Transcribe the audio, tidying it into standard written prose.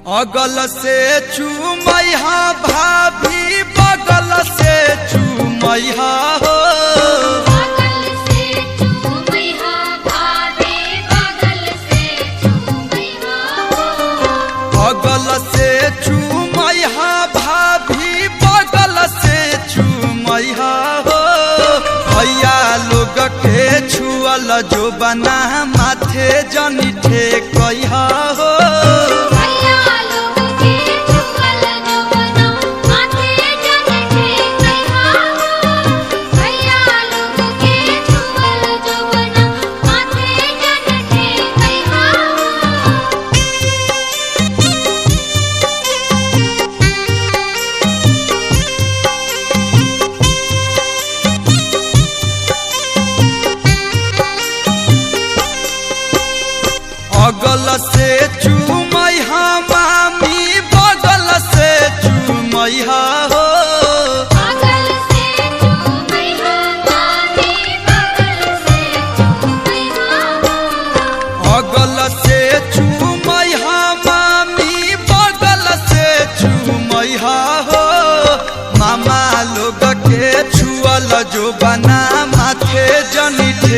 अगल से चूमैहा भाभी बगल से चूमैहा हो। बगल से चूमैहा भाभी बगल से चूमैहा हो। अगल से चूमैहा भाभी बगल से चूमैहा हो। भैया लोग के छुअल जो बना माथे जनी ठेकैहा हो। अगल से चूमैहा मामी बगल से चूमैहा हो। बगल से चूमैहा मामी बगल से चूमैहा हो। अगल से चूमैहा मामी बगल से चूमैहा हो। मामा लोग के छुअल जो बना माथे जनी